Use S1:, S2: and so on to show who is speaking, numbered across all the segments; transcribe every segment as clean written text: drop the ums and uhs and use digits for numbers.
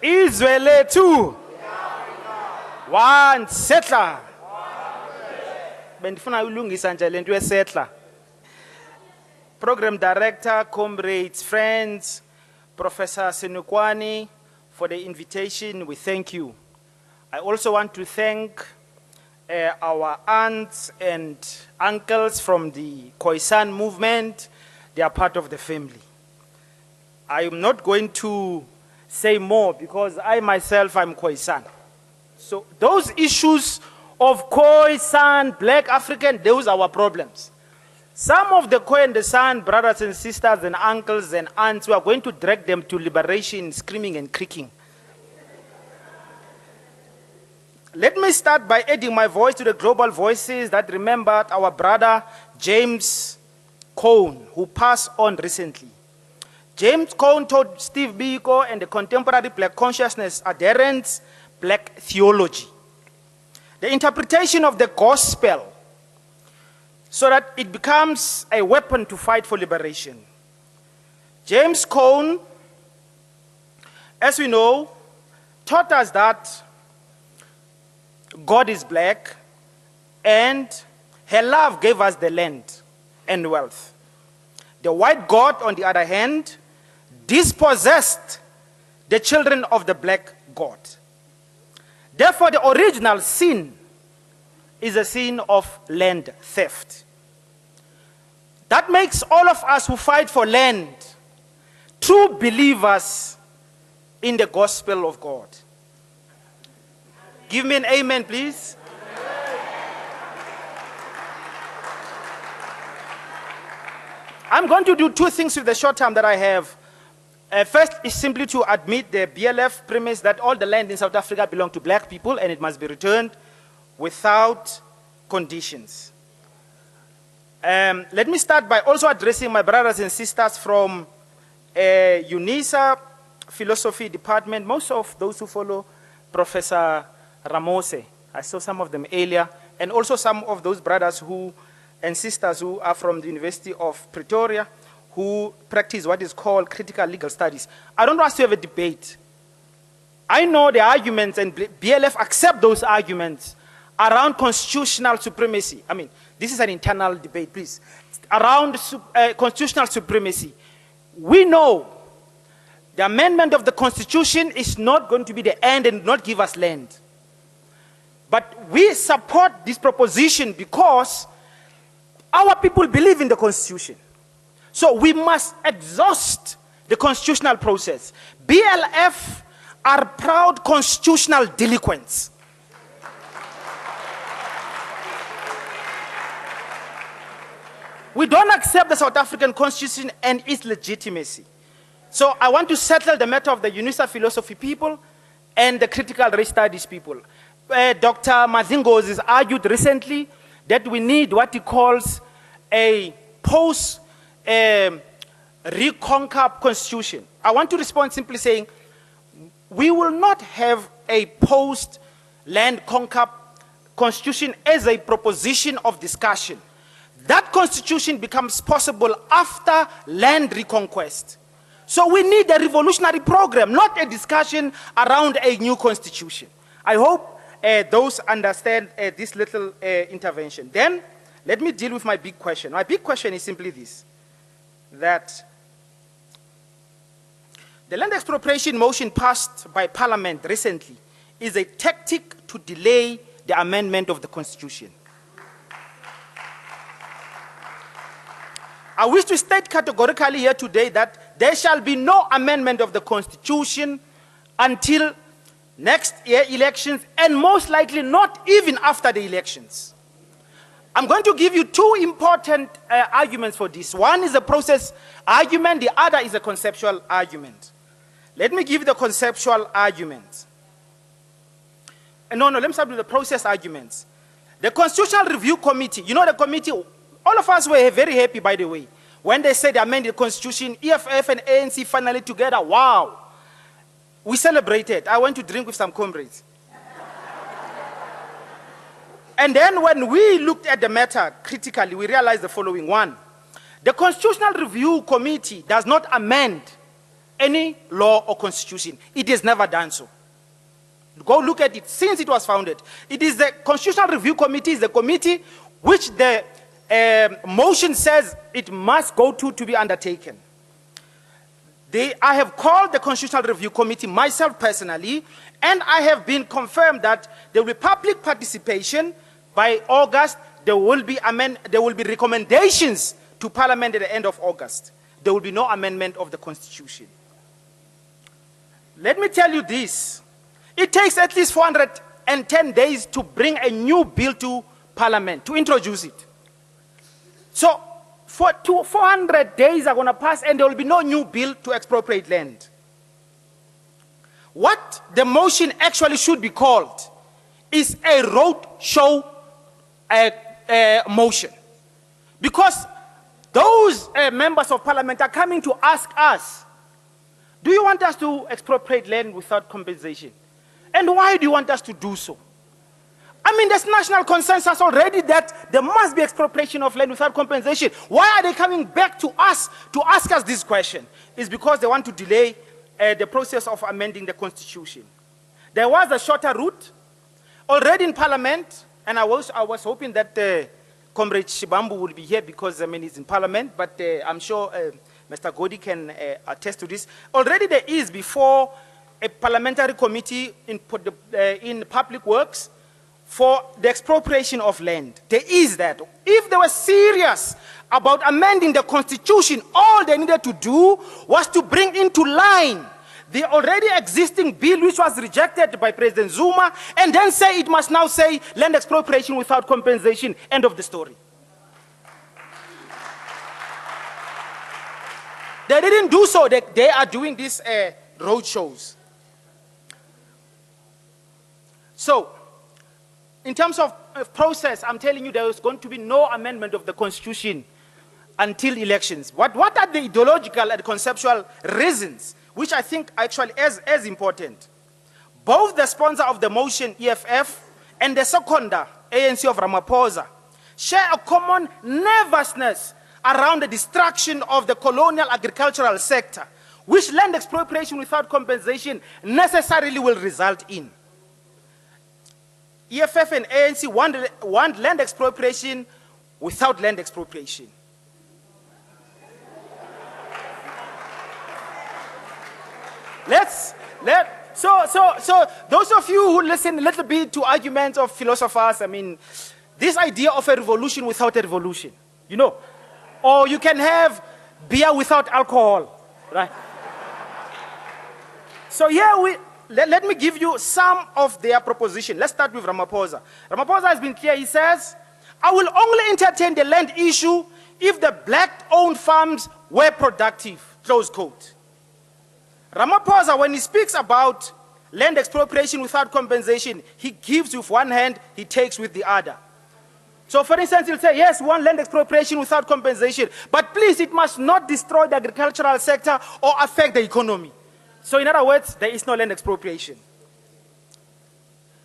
S1: Izwe lethu. One settler. Bendifuna ulungisa nje lento yesettler. Program Director, comrades, friends, Professor Senukwani, for the invitation, we thank you. I also want to thank our aunts and uncles from the Khoisan movement. They are part of the family. I am not going to say more because I myself am Khoisan. So those issues of Khoisan, Black African, those are our problems. Some of the Khoi and the San brothers and sisters and uncles and aunts, we are going to drag them to liberation, screaming and creaking. Let me start by adding my voice to the global voices that remembered our brother James Cone, who passed on recently. James Cone taught Steve Biko and the contemporary Black consciousness adherents Black theology, the interpretation of the gospel, so that it becomes a weapon to fight for liberation. James Cone, as we know, taught us that God is black and her love gave us the land and wealth. The white God, on the other hand, dispossessed the children of the black God. Therefore, the original sin is a sin of land theft. That makes all of us who fight for land true believers in the gospel of God. Give me an amen, please. I'm going to do two things with the short time that I have. First is simply to admit the BLF premise that all the land in South Africa belongs to black people and it must be returned without conditions. Let me start by also addressing my brothers and sisters from UNISA Philosophy Department, most of those who follow Professor Ramose. I saw some of them earlier, and also some of those brothers who and sisters who are from the University of Pretoria, who practice what is called critical legal studies. I don't want us to have a debate. I know the arguments, and BLF accept those arguments around constitutional supremacy. I mean, this is an internal debate, please. Around constitutional supremacy. We know the amendment of the Constitution is not going to be the end and not give us land. But we support this proposition because our people believe in the Constitution. So we must exhaust the constitutional process. BLF are proud constitutional delinquents. We don't accept the South African Constitution and its legitimacy. So I want to settle the matter of the UNISA philosophy people and the critical race studies people. Dr. Mazingos has argued recently that we need what he calls a post-reconquer constitution. I want to respond simply saying, we will not have a post-land conquer constitution as a proposition of discussion. That constitution becomes possible after land reconquest. So we need a revolutionary program, not a discussion around a new constitution. I hope those understand this little intervention. Then, let me deal with my big question. My big question is simply this, that the land expropriation motion passed by Parliament recently is a tactic to delay the amendment of the Constitution. I wish to state categorically here today that there shall be no amendment of the Constitution until next year elections, and most likely not even after the elections. I'm going to give you two important arguments for this. One is a process argument, the other is a conceptual argument. Let me give the conceptual argument. Let me start with the process arguments. The Constitutional Review Committee, you know the committee, all of us were very happy, by the way, when they said they amended the Constitution, EFF and ANC finally together, wow. We celebrated. I went to drink with some comrades. And then when we looked at the matter critically, we realized the following. One, the Constitutional Review Committee does not amend any law or constitution. It has never done so. Go look at it since it was founded. It is the Constitutional Review Committee, is the committee which the motion says it must go to be undertaken. I have called the Constitutional Review Committee myself personally, and I have been confirmed that there will be public participation by August. There will be recommendations to Parliament at the end of August. There will be no amendment of the Constitution. Let me tell you this. It takes at least 410 days to bring a new bill to Parliament, to introduce it. So, 400 days are going to pass and there will be no new bill to expropriate land. What the motion actually should be called is a roadshow motion. Because those members of Parliament are coming to ask us, do you want us to expropriate land without compensation? And why do you want us to do so? I mean, there's national consensus already that there must be expropriation of land without compensation. Why are they coming back to us to ask us this question? It's because they want to delay the process of amending the Constitution. There was a shorter route already in Parliament, and I was hoping that Comrade Shibambu would be here because, I mean, he's in Parliament, but I'm sure Mr. Godi can attest to this. Already there is, before a parliamentary committee in public works for the expropriation of land. There is that. If they were serious about amending the Constitution, all they needed to do was to bring into line the already existing bill which was rejected by President Zuma, and then say it must now say land expropriation without compensation. End of the story. They didn't do so. They are doing these road shows. So, in terms of process, I'm telling you there is going to be no amendment of the Constitution until elections. What are the ideological and conceptual reasons, which I think actually as important? Both the sponsor of the motion, EFF, and the seconder, ANC of Ramaphosa, share a common nervousness around the destruction of the colonial agricultural sector, which land expropriation without compensation necessarily will result in. EFF and ANC want land expropriation without land expropriation. So those of you who listen a little bit to arguments of philosophers, I mean, this idea of a revolution without a revolution, you know, or you can have beer without alcohol, right? So here let me give you some of their proposition. Let's start with Ramaphosa. Ramaphosa has been clear. He says, I will only entertain the land issue if the black-owned farms were productive, close quote. Ramaphosa, when he speaks about land expropriation without compensation, he gives with one hand, he takes with the other. So for instance, he'll say, yes, we want land expropriation without compensation, but please, it must not destroy the agricultural sector or affect the economy. So in other words, there is no land expropriation.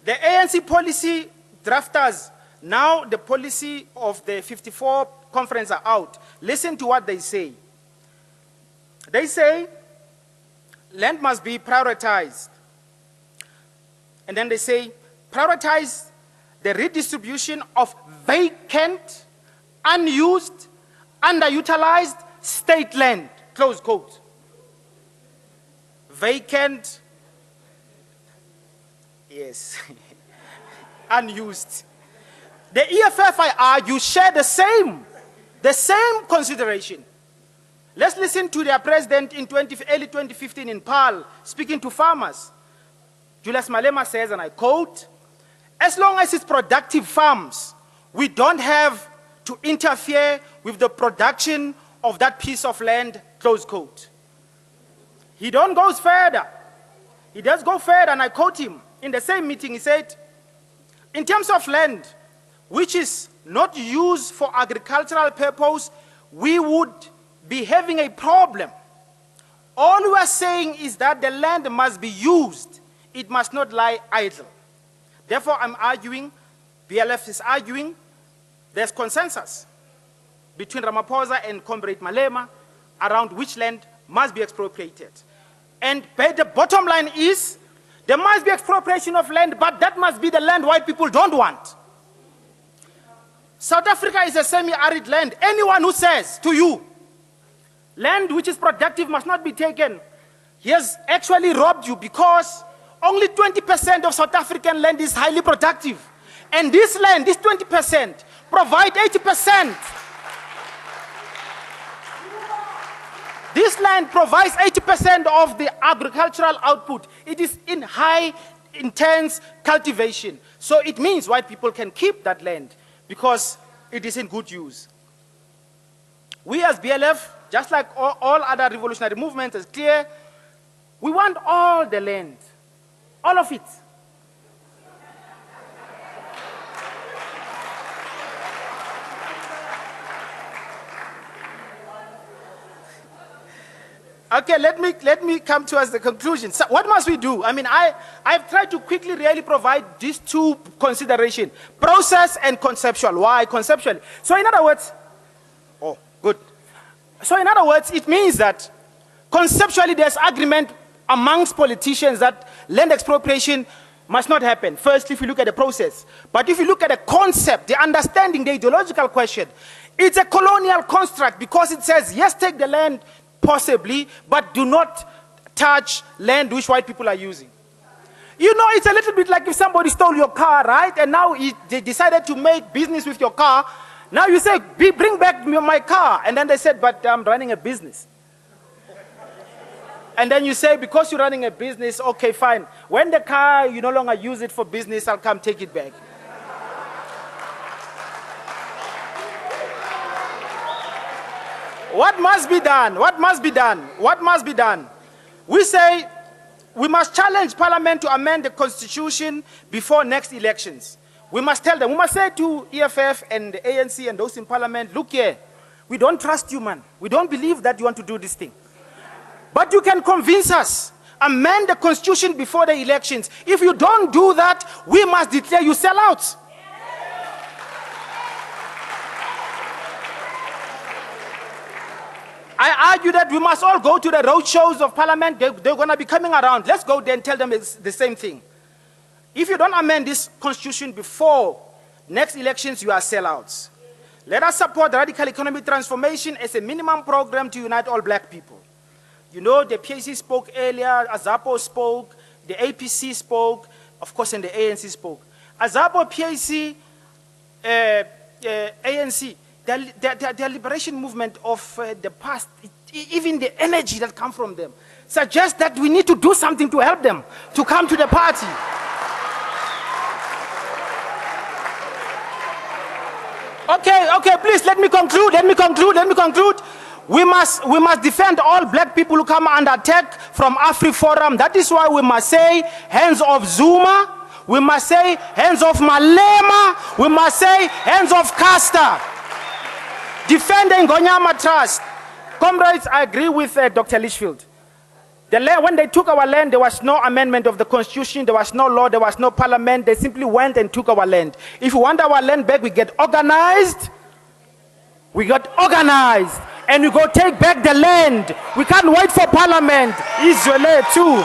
S1: The ANC policy drafters, now the policy of the 54 conference are out. Listen to what they say. They say land must be prioritized. And then they say, prioritize the redistribution of vacant, unused, underutilized state land, close quote. Vacant, yes, unused. The EFF, I argue, share the same consideration. Let's listen to their president in early 2015 in Paarl, speaking to farmers. Julius Malema says, and I quote, as long as it's productive farms, we don't have to interfere with the production of that piece of land, close quote. He don't go further. He does go further, and I quote him. In the same meeting, he said, in terms of land, which is not used for agricultural purpose, we would be having a problem. All we are saying is that the land must be used. It must not lie idle. Therefore, I'm arguing, BLF is arguing, there's consensus between Ramaphosa and Comrade Malema around which land must be expropriated. But the bottom line is, there must be expropriation of land, but that must be the land white people don't want. South Africa is a semi-arid land. Anyone who says to you, land which is productive must not be taken, he has actually robbed you, because only 20% of South African land is highly productive. And this land, this 20%, provide 80%. This land provides 80% of the agricultural output. It is in high, intense cultivation. So it means white people can keep that land because it is in good use. We as BLF, just like all other revolutionary movements, is clear, we want all the land, all of it. Okay, let me come to us the conclusion. So what must we do? I mean, I've tried to quickly really provide these two considerations, process and conceptual. Why conceptually? So in other words, oh, good. So in other words, it means that conceptually there's agreement amongst politicians that land expropriation must not happen. First, if you look at the process. But if you look at the concept, the understanding, the ideological question, it's a colonial construct because it says, yes, take the land, possibly, but do not touch land which white people are using. You know, it's a little bit like if somebody stole your car, right? And now they decided to make business with your car. Now you say, bring back my car. And then they said, but I'm running a business. And then you say, because you're running a business, okay, fine. When the car, you no longer use it for business, I'll come take it back. What must be done? What must be done? What must be done? We say we must challenge Parliament to amend the Constitution before next elections. We must tell them, we must say to EFF and the ANC and those in Parliament, look here, we don't trust you, man. We don't believe that you want to do this thing. But you can convince us. Amend the Constitution before the elections. If you don't do that, we must declare you sellouts. I argue that we must all go to the road shows of Parliament. They're going to be coming around. Let's go there and tell them it's the same thing. If you don't amend this Constitution before next elections, you are sellouts. Let us support radical economic transformation as a minimum program to unite all black people. You know, the PAC spoke earlier, Azapo spoke, the APC spoke, of course, and the ANC spoke. Azapo, PAC, ANC, the liberation movement of the past, even the energy that comes from them, suggests that we need to do something to help them to come to the party. Okay, please, let me conclude. We must defend all black people who come under attack from AfriForum. That is why we must say, hands off Zuma. We must say, hands off Malema. We must say, hands off Castor. Defending Ngonyama Trust. Comrades, I agree with Dr. Litchfield. When they took our land, there was no amendment of the Constitution, there was no law, there was no parliament. They simply went and took our land. If we want our land back, we get organized. And we go take back the land. We can't wait for parliament. Israel too.